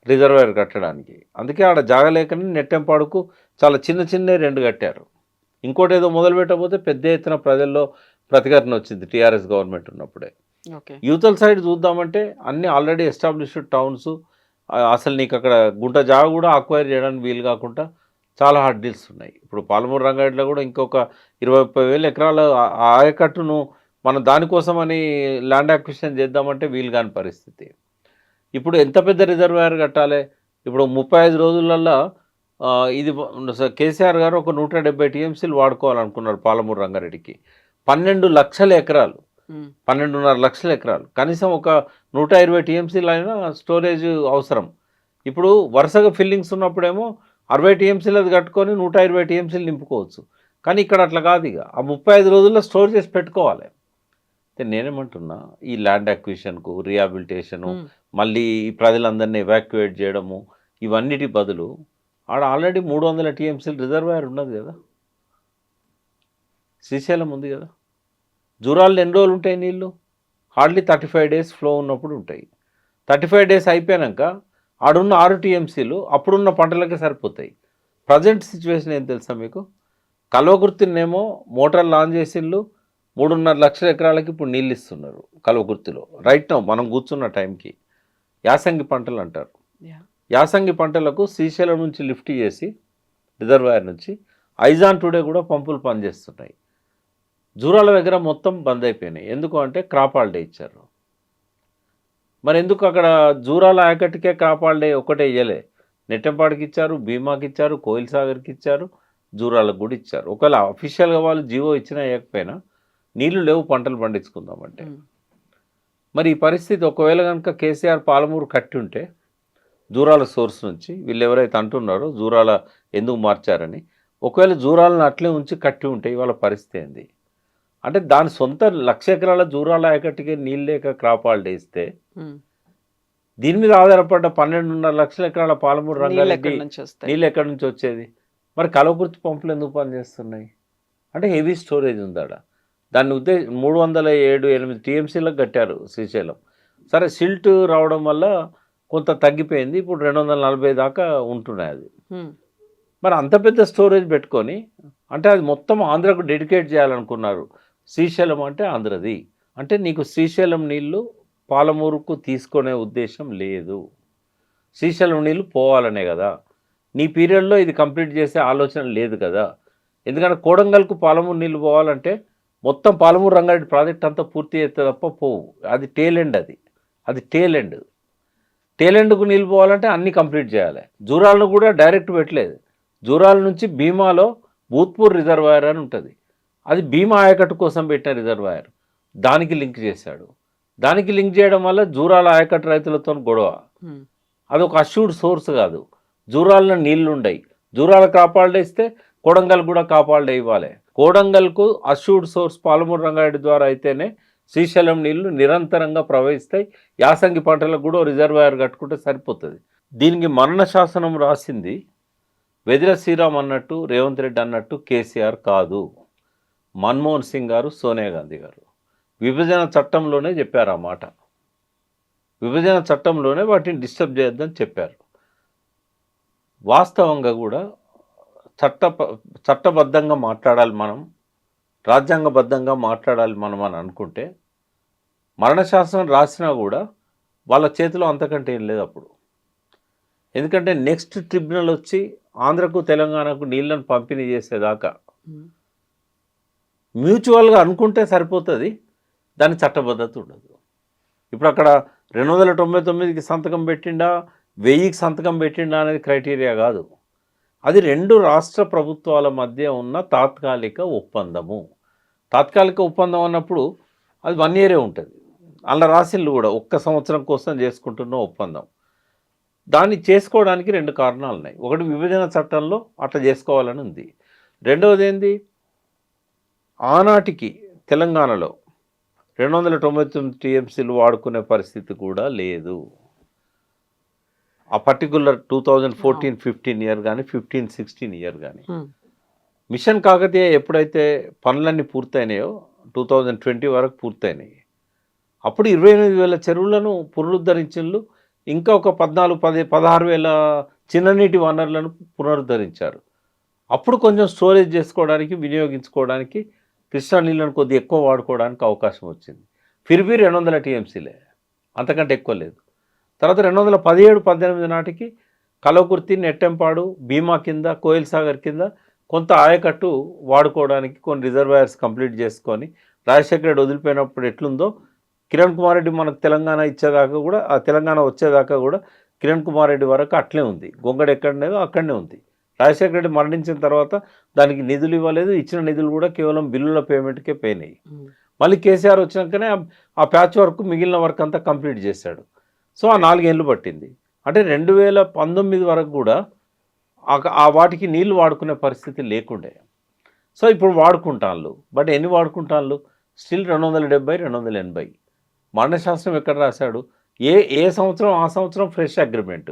రిజర్వాయర్ కట్టడానికి. అందుకే ఆడ జాగలేకని నెట్టెంపాడుకు చాలా చిన్న 2 కట్టారు. ఇంకోటి ఏదో మొదలు పెట్టకపోతే పెద్ద ఎత్తున ప్రజల్లో ప్రతిఘటన వచ్చింది టీఆర్ఎస్ గవర్నమెంట్ ఉన్నప్పుడే. యూతల సైడ్ చూద్దామంటే అన్ని ఆల్రెడీ ఎస్టాబ్లిష్డ్ టౌన్స్, అసలు నీకు అక్కడ గుంట జాగ కూడా అక్వైర్ చేయడానికి వీలు కాకుండా చాలా హార్డ్ డీల్స్ ఉన్నాయి. ఇప్పుడు పాలమూరు రంగారెడ్డిలో కూడా ఇంకొక 20-30 వేల ఎకరాల ఆయకట్టును మనం దానికోసమని ల్యాండ్ అక్విజిషన్ చేద్దామంటే వీలు కాని పరిస్థితి. ఇప్పుడు ఎంత పెద్ద రిజర్వాయర్ కట్టాలి? ఇప్పుడు 35 రోజులల్లో ఇది కేసీఆర్ గారు ఒక 170 టీఎంసీలు వాడుకోవాలనుకున్నారు పాలమూరు రంగారెడ్డికి. 12 లక్షల ఎకరాలు, 12.5 లక్షల ఎకరాలు, కనీసం ఒక 120 టీఎంసీలు అయినా స్టోరేజ్ అవసరం. ఇప్పుడు వరుసగా ఫిల్లింగ్స్ ఉన్నప్పుడేమో 60 టీఎంసీలు అది కట్టుకొని 120 టీఎంసీలు నింపుకోవచ్చు. కానీ ఇక్కడ అట్లా కాదు. ఇక ఆ 35 రోజుల్లో స్టోర్ చేసి పెట్టుకోవాలి. అయితే నేనేమంటున్నా, ఈ ల్యాండ్ అక్విజిషన్కు, రీహాబిలిటేషను, మళ్ళీ ప్రజలందరినీ ఎవాక్యుయేట్ చేయడము, ఇవన్నిటి బదులు ఆడ ఆల్రెడీ 300 టీఎంసీలు రిజర్వాయర్ ఉన్నది కదా, శ్రీశైలం ఉంది కదా. జూరాల్లో ఎన్ని రోజులు ఉంటాయి నీళ్ళు? హార్డ్లీ 35 డేస్ ఫ్లో ఉన్నప్పుడు ఉంటాయి. 35 డేస్ అయిపోయాక ఆడున్న 6 టీఎంసీలు అప్పుడున్న పంటలకే సరిపోతాయి. ప్రజెంట్ సిచ్యువేషన్ ఏం తెలుసా మీకు? కల్వకుర్తినేమో మోటార్ లాంచ్ చేసిళ్ళు, 3.5 లక్షల ఎకరాలకి ఇప్పుడు నీళ్ళు ఇస్తున్నారు కల్వకుర్తిలో రైట్ నౌ మనం కూర్చున్న టైంకి. యాసంగి పంటలు అంటారు. యాసంగి పంటలకు శ్రీశైలం నుంచి లిఫ్ట్ చేసి రిజర్వాయర్ నుంచి ఐజాన్ టుడే కూడా పంపులు పనిచేస్తున్నాయి. జూరాల దగ్గర మొత్తం బంద్ అయిపోయినాయి. ఎందుకు అంటే క్రాప్ హాలిడే ఇచ్చారు. మరి ఎందుకు అక్కడ జూరాల ఆయకట్టుకే క్రాప్ హాలిడే ఒకటే ఇయ్యలే? నెట్టెంపాడికి ఇచ్చారు, భీమాకి ఇచ్చారు, కోయిల్ సాగర్కి ఇచ్చారు, జూరాలకు కూడా ఇచ్చారు. ఒకవేళ అఫీషియల్గా వాళ్ళు జీవో ఇచ్చినా ఇవ్వకపోయినా నీళ్లు లేవు పంటలు పండించుకుందామంటే. మరి ఈ పరిస్థితి ఒకవేళ కనుక కేసీఆర్ పాలమూరు కట్టి ఉంటే జూరాల సోర్స్ నుంచి, వీళ్ళు ఎవరైతే అంటున్నారో జూరాల ఎందుకు మార్చారని, ఒకవేళ జూరాలను అట్లే ఉంచి కట్టి ఉంటే ఇవాళ పరిస్థితి ఏంది అంటే దాని సొంత 1,00,000 ఎకరాల జూరాల ఆయకట్టుకే నీళ్ళు లేక క్రాప్ హాలిడే ఇస్తే దీని మీద ఆధారపడ్డ 12.5 లక్షల ఎకరాల పాలమూరు రంగారెడ్డి నీళ్ళు ఎక్కడి నుంచి వచ్చేది? మరి కల్వకుర్తి పంపులు ఎందుకు పనిచేస్తున్నాయి అంటే హెవీ స్టోరేజ్ ఉందాడ. దాన్ని 307-8 టీఎంసీలకు కట్టారు శ్రీశైలం. సరే సిల్ట్ రావడం వల్ల కొంత తగ్గిపోయింది, ఇప్పుడు 240 దాకా ఉంటున్నాయి అది. మరి అంత పెద్ద స్టోరేజ్ పెట్టుకొని అంటే అది మొత్తం ఆంధ్రకు డెడికేట్ చేయాలనుకున్నారు. శ్రీశైలం అంటే ఆంధ్రది, అంటే నీకు శ్రీశైలం నీళ్ళు పాలమూరుకు తీసుకునే ఉద్దేశం లేదు. శ్రీశైలం నీళ్ళు పోవాలనే కదా. నీ పీరియడ్లో ఇది కంప్లీట్ చేసే ఆలోచన లేదు కదా. ఎందుకంటే కోడంగల్కు పాలమూరు నీళ్ళు పోవాలంటే మొత్తం పాలమూరు రంగారెడ్డి ప్రాజెక్ట్ అంతా పూర్తి చేస్తే తప్ప పోవు. అది టేల్ ఎండ్, అది టేల్ ఎండ్. టేల్ ఎండ్కు నీళ్ళు పోవాలంటే అన్నీ కంప్లీట్ చేయాలి. జూరాలను కూడా డైరెక్ట్ పెట్టలేదు. జూరాల నుంచి భీమాలో భూత్పూర్ రిజర్వాయర్ అని ఉంటుంది, అది భీమా ఆయకట్టు కోసం పెట్టిన రిజర్వాయర్. దానికి లింక్ చేశాడు. దానికి లింక్ చేయడం వల్ల జూరాల ఆయకట్టు రైతులతో గొడవ. అదొక అష్యూర్డ్ సోర్స్ కాదు. జూరాల్లో నీళ్లు ఉండయి, జూరాల కాపాడే ఇస్తే కోడంగల్ కూడా కాపాడే ఇవ్వాలి. కోడంగల్కు అష్యూర్డ్ సోర్స్ పాలమూరు రంగారెడ్డి ద్వారా అయితేనే శ్రీశైలం నీళ్లు నిరంతరంగా ప్రవహిస్తాయి. యాసంగి పంటలకు కూడా రిజర్వాయర్ కట్టుకుంటే సరిపోతుంది. దీనికి మరణ శాసనం రాసింది వెదిర శ్రీరామ్ అన్నట్టు, రేవంత్ రెడ్డి అన్నట్టు కేసీఆర్ కాదు, మన్మోహన్ సింగ్ గారు, సోనియా గాంధీ గారు విభజన చట్టంలోనే చెప్పారు ఆ మాట. విభజన చట్టంలోనే వాటిని డిస్టర్బ్ చేయొద్దని చెప్పారు. వాస్తవంగా కూడా చట్టబద్ధంగా మాట్లాడాలి మనం, రాజ్యాంగబద్ధంగా మాట్లాడాలి మనం అని అనుకుంటే మరణశాసనం రాసినా కూడా వాళ్ళ చేతిలో అంతకంటే ఏం లేదు అప్పుడు. ఎందుకంటే నెక్స్ట్ ట్రిబ్యునల్ వచ్చి ఆంధ్రకు తెలంగాణకు నీళ్ళను పంపిణీ చేసేదాకా మ్యూచువల్గా అనుకుంటే సరిపోతుంది, దాని చట్టబద్ధత ఉండదు. ఇప్పుడు అక్కడ 299కి సంతకం పెట్టిండా, 1000కి సంతకం పెట్టిండా అనేది క్రైటీరియా కాదు. అది 2 రాష్ట్ర ప్రభుత్వాల మధ్య ఉన్న తాత్కాలిక ఒప్పందము. తాత్కాలిక ఒప్పందం అన్నప్పుడు అది 1 ఇయరే ఉంటుంది. అలా రాసిళ్ళు కూడా 1 సంవత్సరం కోసం చేసుకుంటున్న ఒప్పందం. దాన్ని చేసుకోవడానికి 2 కారణాలు ఉన్నాయి. ఒకటి, విభజన చట్టంలో అట్లా చేసుకోవాలని ఉంది. రెండవది ఏంది, ఆనాటికి తెలంగాణలో 299 టీఎంసీలు వాడుకునే పరిస్థితి కూడా లేదు. ఆ పర్టికులర్ 2014-15 ఇయర్ కానీ 15-16 ఇయర్ కానీ. మిషన్ కాకతీయ ఎప్పుడైతే పనులన్నీ పూర్తయినాయో 2020 వరకు పూర్తయినాయి. అప్పుడు 28,000 చెరువులను పునరుద్ధరించిండ్రు. ఇంకా ఒక 16,000 చిన్న నీటి వనరులను పునరుద్ధరించారు. అప్పుడు కొంచెం స్టోరేజ్ చేసుకోవడానికి, వినియోగించుకోవడానికి, కృష్ణా నీళ్ళను కొద్దిగా ఎక్కువ వాడుకోవడానికి అవకాశం వచ్చింది. ఫిర్బీ 200 టీఎంసీలే, అంతకంటే ఎక్కువ లేదు. తర్వాత 2017-18 నాటికి కలవకుర్తి, నెట్టెంపాడు, భీమా కింద, కోయిల్ సాగర్ కింద కొంత ఆయకట్టు వాడుకోవడానికి కొన్ని రిజర్వాయర్స్ కంప్లీట్ చేసుకొని, రాజశేఖర రెడ్డి వదిలిపోయినప్పుడు ఎట్లుందో కిరణ్ కుమార్ రెడ్డి మనకు తెలంగాణ ఇచ్చేదాకా కూడా, ఆ తెలంగాణ వచ్చేదాకా కూడా కిరణ్ కుమార్ రెడ్డి వరకు అట్లే ఉంది. గొంగడ ఎక్కడనేదో అక్కడనే ఉంది. రాజశేఖర రెడ్డి మరణించిన తర్వాత దానికి నిధులు ఇవ్వలేదు. ఇచ్చిన నిధులు కూడా కేవలం బిల్లుల పేమెంట్కే పోయినాయి. మళ్ళీ కేసీఆర్ వచ్చినాకనే ఆ ప్యాచ్ వర్క్, మిగిలిన వర్క్ అంతా కంప్లీట్ చేశాడు. సో ఆ 4 ఏళ్ళు పట్టింది. అంటే 2019 వరకు కూడా ఆ వాటికి నీళ్లు వాడుకునే పరిస్థితి లేకుండే. సో ఇప్పుడు వాడుకుంటాళ్ళు. బట్ ఎన్ని వాడుకుంటాళ్ళు? స్టిల్ 270-280. మరణశాస్త్రం ఎక్కడ రాశాడు? ఏ సంవత్సరం ఆ సంవత్సరం ఫ్రెష్ అగ్రిమెంట్.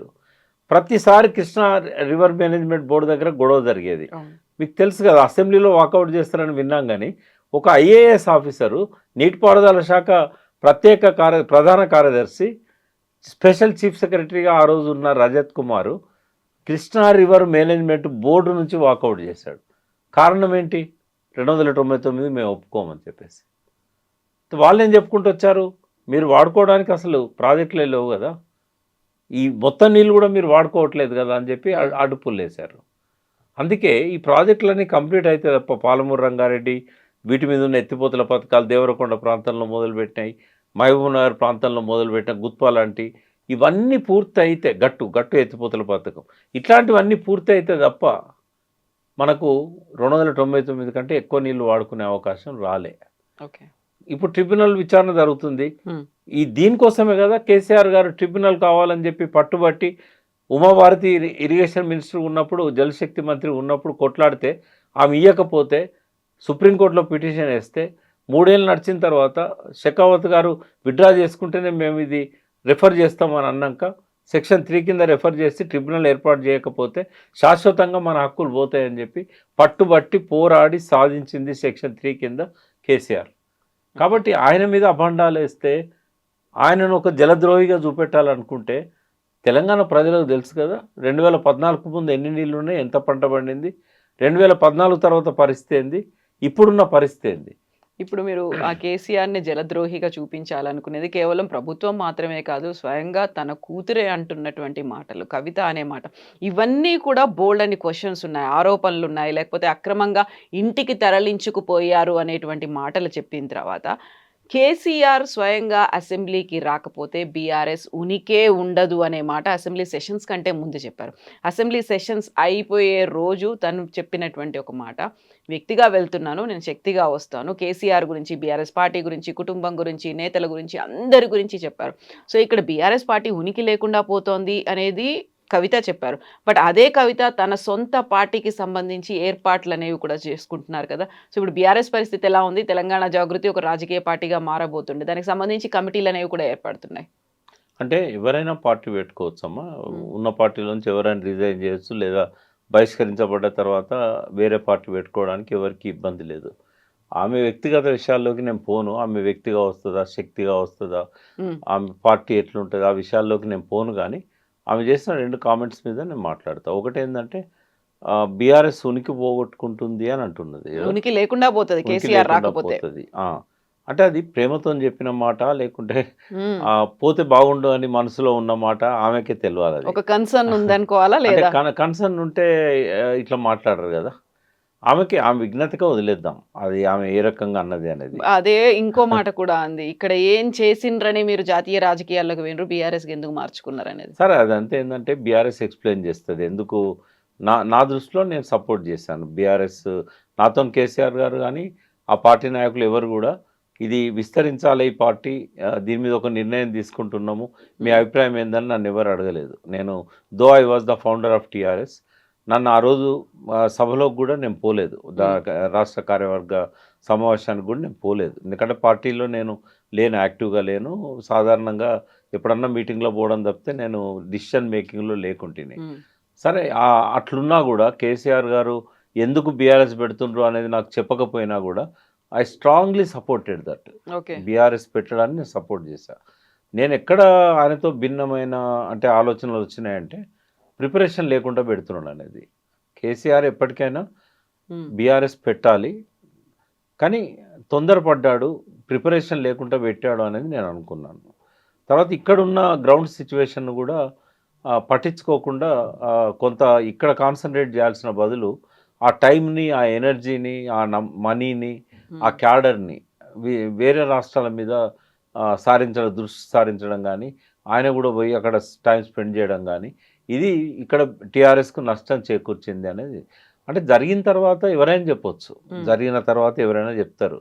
ప్రతిసారి కృష్ణా రివర్ మేనేజ్మెంట్ బోర్డు దగ్గర గొడవ జరిగేది. మీకు తెలుసు కదా, అసెంబ్లీలో వాకౌట్ చేస్తారని విన్నాం. కానీ ఒక ఐఏఎస్ ఆఫీసరు, నీటిపారుదల శాఖ ప్రధాన కార్యదర్శి, స్పెషల్ చీఫ్ సెక్రటరీగా ఆ రోజు ఉన్న రజత్ కుమారు కృష్ణా రివర్ మేనేజ్మెంట్ బోర్డు నుంచి వాకౌట్ చేశాడు. కారణం ఏంటి? 299 మేము ఒప్పుకోమని చెప్పేసి. వాళ్ళు ఏం చెప్పుకుంటూ వచ్చారు, మీరు వాడుకోవడానికి అసలు ప్రాజెక్టులే లేవు కదా, ఈ మొత్తం నీళ్ళు కూడా మీరు వాడుకోవట్లేదు కదా అని చెప్పి అడ్డుపులు వేశారు. అందుకే ఈ ప్రాజెక్టులన్నీ కంప్లీట్ అయితే తప్ప పాలమూరు రంగారెడ్డి, వీటి మీద ఉన్న ఎత్తిపోతల పథకాలు దేవరకొండ ప్రాంతంలో మొదలుపెట్టినాయి, మహబూబ్నగర్ ప్రాంతంలో మొదలుపెట్టిన గుత్పా లాంటి ఇవన్నీ పూర్తి అయితే, గట్టు ఎత్తిపోతల పథకం, ఇట్లాంటివన్నీ పూర్తి అయితే తప్ప మనకు 299 కంటే ఎక్కువ నీళ్లు వాడుకునే అవకాశం రాలే. ఓకే, ఇప్పుడు ట్రిబ్యునల్ విచారణ జరుగుతుంది. దీనికోసమే కదా కేసీఆర్ గారు ట్రిబ్యునల్ కావాలని చెప్పి పట్టుబట్టి, ఉమాభారతి ఇరిగేషన్ మినిస్టర్ ఉన్నప్పుడు, జలశక్తి మంత్రి ఉన్నప్పుడు కొట్లాడితే ఆమె ఇవ్వకపోతే సుప్రీంకోర్టులో పిటిషన్ వేస్తే 3 ఏళ్ళు నడిచిన తర్వాత షెకావత్ గారు విత్డ్రా చేసుకుంటేనే మేము ఇది రెఫర్ చేస్తామని అన్నాక సెక్షన్ 3 కింద రెఫర్ చేసి ట్రిబ్యునల్ ఏర్పాటు చేయకపోతే శాశ్వతంగా మన హక్కులు పోతాయని చెప్పి పట్టుబట్టి పోరాడి సాధించింది సెక్షన్ 3 కింద కేసీఆర్. కాబట్టి ఆయన మీద అభండాలు వేస్తే, ఆయనను ఒక జలద్రోహిగా చూపెట్టాలనుకుంటే తెలంగాణ ప్రజలకు తెలుసు కదా 2014 ముందు ఎన్ని నీళ్ళు ఉన్నాయి, ఎంత పంట పండింది, 2014 తర్వాత పరిస్థితి ఏంది, ఇప్పుడున్న పరిస్థితి ఏంది. ఇప్పుడు మీరు ఆ కేసీఆర్ని జలద్రోహిగా చూపించాలనుకునేది కేవలం ప్రభుత్వం మాత్రమే కాదు, స్వయంగా తన కూతురే అంటున్నటువంటి మాటలు, కవిత అనే మాట, ఇవన్నీ కూడా బోల్డ్ అని క్వశ్చన్స్ ఉన్నాయి, ఆరోపణలు ఉన్నాయి, లేకపోతే అక్రమంగా ఇంటికి తరలించుకుపోయారు అనేటువంటి మాటలు చెప్పిన తర్వాత కేసీఆర్ స్వయంగా అసెంబ్లీకి రాకపోతే బీఆర్ఎస్ ఉనికే ఉండదు అనే మాట అసెంబ్లీ సెషన్స్ కంటే ముందు చెప్పారు. అసెంబ్లీ సెషన్స్ అయిపోయే రోజు తను చెప్పినటువంటి ఒక మాట, వ్యక్తిగా వెళ్తున్నాను, నేను శక్తిగా వస్తాను, కేసీఆర్ గురించి, బీఆర్ఎస్ పార్టీ గురించి, కుటుంబం గురించి, నేతల గురించి, అందరి గురించి చెప్పారు. సో ఇక్కడ బీఆర్ఎస్ పార్టీ ఉనికి లేకుండా పోతోంది అనేది కవిత చెప్పారు. బట్ అదే కవిత తన సొంత పార్టీకి సంబంధించి ఏర్పాట్లు అనేవి కూడా చేసుకుంటున్నారు కదా! సో, ఇప్పుడు బీఆర్ఎస్ పరిస్థితి ఎలా ఉంది? తెలంగాణ జాగృతి ఒక రాజకీయ పార్టీగా మారబోతుంది. దానికి సంబంధించి కమిటీలనేవి కూడా ఏర్పడుతున్నాయి. అంటే ఎవరైనా పార్టీ పెట్టుకోవచ్చమ్మా. హ్మ్. ఉన్న పార్టీలోంచి ఎవరైనా రిజైన్ చేయొచ్చు, లేదా బహిష్కరించబడ్డ తర్వాత వేరే పార్టీ పెట్టుకోవడానికి ఎవరికీ ఇబ్బంది లేదు. ఆమె వ్యక్తిగత విషయాల్లోకి నేను పోను. ఆమె వ్యక్తిగా వస్తదా, శక్తిగా వస్తదా, హ్మ్. ఆమె పార్టీ ఎట్లుంటది, ఆ విషయాల్లోకి నేను పోను గానీ, ఆమె చేసిన 2 కామెంట్స్ మీద నేను మాట్లాడతా. ఒకటేందంటే బీఆర్ఎస్ ఉనికి పోగొట్టుకుంటుంది అని అంటున్నది. ఉనికి లేకుండా పోతది ఉనికి కేసీఆర్ లేకుండా రాకపోతే. పోతది. అంటే అది ప్రేమతోని చెప్పిన మాట, లేకుంటే హ్మ్. పోతే బాగుండు అని మనసులో ఉన్న మాట ఆమెకే తెలవాలది. ఒక కన్సర్న్ ఉందనుకోవాలా అంటే లేదా? కన్సర్న్ ఉంటే ఇట్లా మాట్లాడరు గదా! ఆమె విజ్ఞతకే వదిలేద్దాం. అది ఆమె ఏ రకంగా అన్నది అనేది. అదే ఇంకో మాట కూడా అంది. ఇక్కడ ఏం చేసిండ్రని మీరు జాతీయ రాజకీయాల్లోకి పోయిన్రు, బీఆర్ఎస్‌కి ఎందుకు మార్చుకున్నారనేది. సరే అదంతా ఏందంటే బీఆర్ఎస్ ఎక్స్‌ప్లెయిన్ చేస్తది. ఎందుకు నా దృష్టిలో నేను సపోర్ట్ చేశాను. బీఆర్ఎస్ నాతోని కేసీఆర్ గారు గానీ, ఆ పార్టీ నాయకులు ఎవరు గూడా ఇది విస్తరించాలి ఈ పార్టీ, దీని మీద ఒక నిర్ణయం తీసుకుంటున్నాము. మీ అభిప్రాయం ఏందని నన్నెవరు అడగలేదు. నేను I was the founder of TRS. నన్ను ఆ రోజు సభలోకి గూడా నేను పోలేదు. రాష్ట్ర కార్యవర్గ సమావేశానికి గూడా నేను పోలేదు. ఎందుకంటే పార్టీలో నేను లేను, యాక్టివ్‌గా లేను. సాధారణంగా ఎప్పుడన్నా మీటింగ్‌లో పోవడం తప్పితే నేను డిసిషన్ మేకింగ్‌లో లేకుంటిని. హ్మ్. సరే అట్లున్నా గూడా కేసీఆర్ గారు ఎందుకు బీఆర్ఎస్ పెడుతుండ్రు అనేది నాకు చెప్పకపోయినా గూడా I strongly supported that. Okay. BRS పెట్టడాన్ని నేను సపోర్ట్ చేశా. నేనెక్కడ ఆయనతో భిన్నమైన అంటే ఆలోచనలు వచ్చినాయంటే ప్రిపరేషన్ లేకుండా పెడుతున్నాడు అనేది. కేసీఆర్ ఎప్పటికైనా హ్మ్. బీఆర్ఎస్ పెట్టాలి. కానీ తొందరపడ్డాడు, ప్రిపరేషన్ లేకుండా పెట్టాడు అనేది నేను అనుకున్నాను. తర్వాత ఇక్కడున్న గ్రౌండ్ సిచ్యువేషన్‌ను గూడా పట్టించుకోకుండా కొంత ఇక్కడ కాన్సంట్రేట్ చేయాల్సిన బదులు ఆ టైంని, ఆ ఎనర్జీని, ఆ మనీని, ఆ హ్మ్. క్యాడర్‌ని వేరే రాష్ట్రాల మీద దృష్టి సారించడం గానీ, ఆయన గూడా పోయి అక్కడ టైమ్ స్పెండ్ చేయడం గానీ, ఇది ఇక్కడ టీఆర్ఎస్‌కు నష్టం చేకూర్చింది అనేది. అంటే జరిగిన తర్వాత ఎవరైనా చెప్పొచ్చు. హ్మ్. జరిగిన తర్వాత ఎవరైనా చెప్తారు.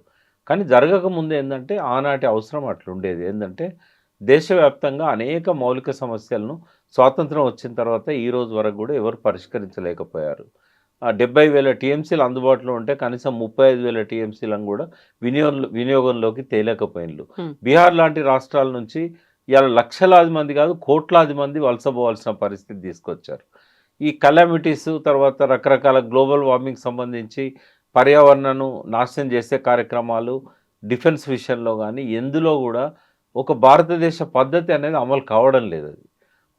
కానీ జరగకముందు ఏందంటే ఆనాటి అవసరం అట్లుండేది. ఏందంటే దేశవ్యాప్తంగా అనేక మౌలిక సమస్యలను స్వాతంత్రం వచ్చిన తర్వాత ఈ రోజు వరకు గూడా ఎవరు పరిష్కరించలేకపోయారు. 70,000 టీఎంసీలు అందుబాటులో ఉంటే కనీసం 35,000 టీఎంసీలను గూడా వినియోగంలోకి తేలేకపోయిండ్లు. హ్మ్. బీహార్ లాంటి రాష్ట్రాల నుంచి ఇవాళ లక్షలాది మంది కాదు, కోట్లాది మంది వలసపోవాల్సిన పరిస్థితి తీసుకొచ్చారు. ఈ కలామిటీస్ తర్వాత రకరకాల గ్లోబల్ వార్మింగ్ సంబంధించి పర్యావరణాన్ని నాశనం చేసే కార్యక్రమాలు, డిఫెన్స్ విషయంలో గానీ ఎందులో గూడా ఒక భారతదేశ పద్ధతి అనేది అమలు కావడం లేదది.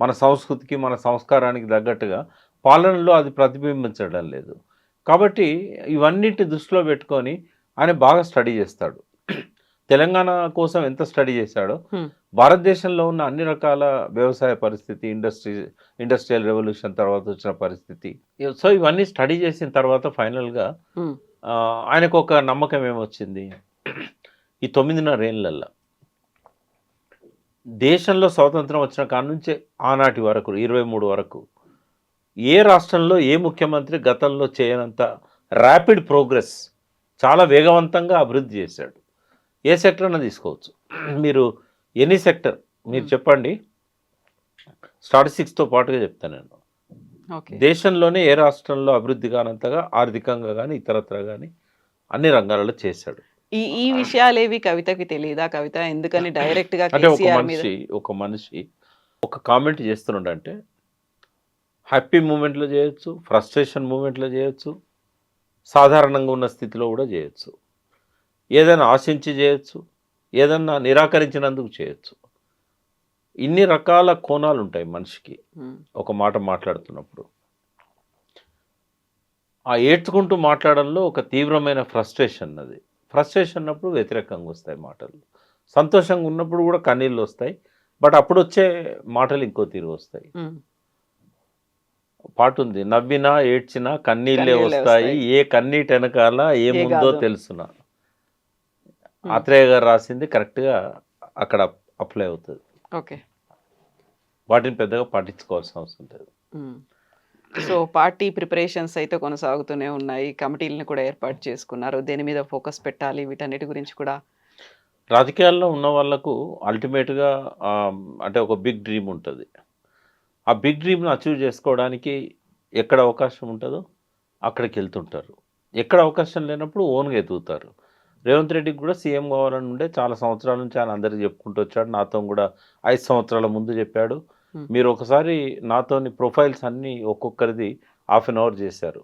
మన సంస్కృతికి, మన సంస్కారానికి తగ్గట్టుగా పాలనలో అది ప్రతిబింబించడం లేదు. కాబట్టి ఇవన్నిటిని దృష్టిలో పెట్టుకొని ఆయన బాగా స్టడీ చేస్తాడు. తెలంగాణ కోసం ఎంత స్టడీ చేశాడో, హ్మ్. భారతదేశంలో ఉన్న అన్ని రకాల వ్యవసాయ పరిస్థితి, ఇండస్ట్రియల్ రెవల్యూషన్ తర్వాత వచ్చిన పరిస్థితి. సో, ఇవన్నీ స్టడీ చేసిన తర్వాత ఫైనల్‌గా హ్మ్. ఆయనకొక నమ్మకం ఏమొచ్చింది, ఈ 9.5 ఏళ్లల్ల దేశంలో స్వాతంత్రం వచ్చిన కాడ నుంచే ఆనాటి వరకు 23 వరకు ఏ రాష్ట్రంలో ఏ ముఖ్యమంత్రి గతంలో చేయనంత ర్యాపిడ్ ప్రోగ్రెస్, చాలా వేగవంతంగా అభివృద్ధి చేశాడు. ఏ సెక్టర్ అన్నా తీసుకోవచ్చు. మీరు ఎనీ సెక్టర్ మీరు హ్మ్. చెప్పండి. స్టాటిస్టిక్స్‌తో పాటుగా చెప్తాను నేను. ఓకే. దేశంలోనే ఏ రాష్ట్రంలో అభివృద్ధి కానంతగా ఆర్థికంగా గానీ, ఇతరత్రా గానీ అన్ని రంగాలలో చేశాడు. ఈ విషయాలేవి కవితకి తెలీదా? కవిత ఎందుకని డైరెక్ట్‌గా అంటే కేసీఆర్ మీద ఒక మనిషి ఒక కామెంట్ చేస్తున్నాడంటే హ్యాపీ మూమెంట్‌లో చేయొచ్చు, ఫ్రస్ట్రేషన్ మూమెంట్‌లో చేయొచ్చు, సాధారణంగా ఉన్న స్థితిలో కూడా చేయొచ్చు. ఏదైనా ఆశించి చేయొచ్చు, ఏదన్నా నిరాకరించినందుకు చేయొచ్చు. ఇన్ని రకాల కోణాలుంటాయి మనిషికి హ్మ్. ఒక మాట మాట్లాడుతున్నప్పుడు. ఆ ఏడ్చుకుంటూ మాట్లాడడంలో ఒక తీవ్రమైన ఫ్రస్ట్రేషన్ అది. ఫ్రస్ట్రేషన్ అన్నప్పుడు వ్యతిరేకంగా వస్తాయి మాటలు. సంతోషంగా ఉన్నప్పుడు కూడా కన్నీళ్ళు వస్తాయి. బట్ అప్పుడొచ్చే మాటలు ఇంకో తీరు వస్తాయి. హ్మ్. పాటుంది. నవ్వినా, ఏడ్చినా కన్నీళ్ళే కన్నీళ్ళే వస్తాయి. వస్తాయి. ఏ కన్నీటెనకాల ఏముందో గాథో. తెలుసునా. హ్మ్. ఆత్రేయ గారు రాసింది కరెక్ట్‌గా అక్కడ అప్లై అవుతది. ఓకే. వాటిని పెద్దగా పట్టించుకోవాల్సిన అవసరం లేదు. హ్మ్. సో, పార్టీ ప్రిపరేషన్స్ అయితే కొనసాగుతూనే ఉన్నాయి. కమిటీలను కూడా ఏర్పాటు చేసుకున్నారు. దేని మీద ఫోకస్ పెట్టాలి వీటన్నిటి గురించి కూడా రాజకీయాల్లో ఉన్న వాళ్ళకు అల్టిమేట్‌గా అంటే ఒక బిగ్ డ్రీమ్ ఉంటది. ఆ ఆ బిగ్ డ్రీమ్ను అచీవ్ చేసుకోవడానికి ఎక్కడ అవకాశం ఉంటుందో అక్కడికి వెళ్తుంటారు. ఎక్కడ అవకాశం లేనప్పుడు ఓన్గా ఎదుగుతారు. రేవంత్ రెడ్డికి కూడా సీఎం కావాలని ఉండే చాలా సంవత్సరాల నుంచి ఆయన అందరికి చెప్పుకుంటూ వచ్చాడు. నాతో కూడా 5 సంవత్సరాల ముందు చెప్పాడు. మీరు ఒకసారి నాతోని ప్రొఫైల్స్ అన్నీ ఒక్కొక్కరిది ½ అన్ అవర్ చేశారు.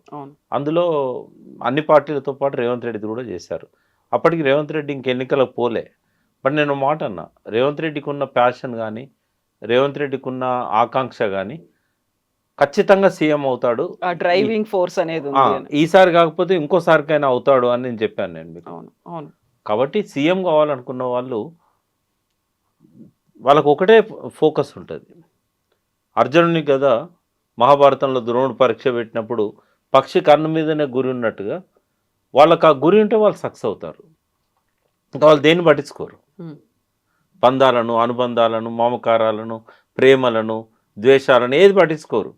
అందులో అన్ని పార్టీలతో పాటు రేవంత్ రెడ్డిది కూడా చేశారు. అప్పటికి రేవంత్ రెడ్డి ఇంక ఎన్నికలకు పోలే. బట్ నేను మాట అన్నా, రేవంత్ రెడ్డికి ఉన్న ప్యాషన్ కానీ రేవంత్ రెడ్డికి ఉన్న ఆకాంక్ష కానీ ఖచ్చితంగా సీఎం అవుతాడు, డ్రైవింగ్ ఫోర్స్ అనేది ఉంది. ఈసారి కాకపోతే ఇంకోసారికైనా అవుతాడు అని నేను చెప్పాను నేను మీకు. అవును. కాబట్టి సీఎం కావాలనుకున్న వాళ్ళకు ఒకటే ఫోకస్ ఉంటుంది. అర్జునుని కదా మహాభారతంలో ద్రోణుడు పరీక్ష పెట్టినప్పుడు పక్షి కన్ను మీదనే గురి ఉన్నట్టుగా వాళ్ళకి ఆ గురి ఉంటే వాళ్ళు సక్సెస్ అవుతారు. ఇంకా వాళ్ళు దేన్ని పట్టించుకోరు. బంధాలను, అనుబంధాలను, మమకారాలను, ప్రేమలను, ద్వేషాలను ఏది పట్టించుకోరు.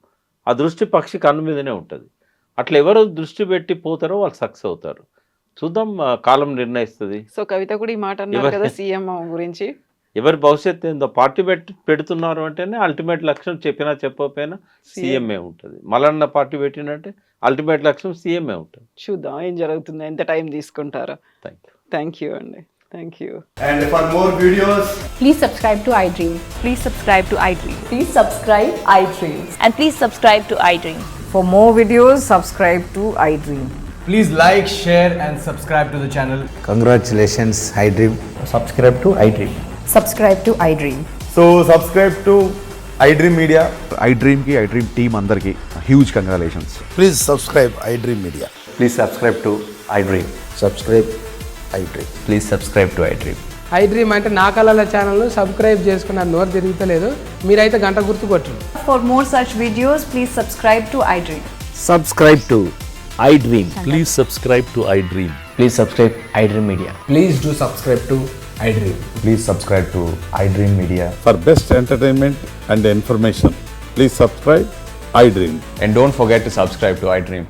ఆ దృష్టి పక్షి కన్ను మీదనే ఉంటుంది. అట్లా ఎవరు దృష్టి పెట్టి పోతారో వాళ్ళు సక్సెస్ అవుతారు. చూద్దాం, కాలం నిర్ణయిస్తుంది. సో కవిత కూడా ఈ మాట అన్నారు కదా సీఎం గురించి. ఎవరి భవిష్యత్తు ఏందో పార్టీ పెడుతున్నారు అంటేనే అల్టిమేట్ లక్ష్యం చెప్పినా చెప్పకపోయినా సీఎంఏ ఉంటుంది. మలన్న పార్టీ పెట్టినట్టే అల్టిమేట్ లక్ష్యం సీఎంఏ ఉంటుంది. చూద్దాం ఏం జరుగుతుంది, ఎంత టైం తీసుకుంటారో. థ్యాంక్ యూ అండి. Thank you. And for more videos, Please subscribe to iDream. Please subscribe to iDream. Please subscribe iDream. And please subscribe to iDream. For more videos, subscribe to iDream. please like, share, and subscribe to the channel. Congratulations, iDream. Subscribe to iDream. Subscribe to iDream. So subscribe to iDream Media. iDream ki iDream team andarki huge congratulations. Please subscribe iDream Media. Please subscribe to iDream. Subscribe iDream. Please subscribe to iDream. iDream అంటే నా కళల ఛానల్ను subscribe చేసుకున్న నోరు తిరుగుతలేదు. మీరైతే గంట గుర్తు కొట్టండి. For more such videos, please subscribe to iDream. Subscribe to iDream. Please subscribe to iDream. Please subscribe iDream Media. Please do subscribe to iDream. Please subscribe to iDream Media. For best entertainment and information, please subscribe iDream. And don't forget to subscribe to iDream.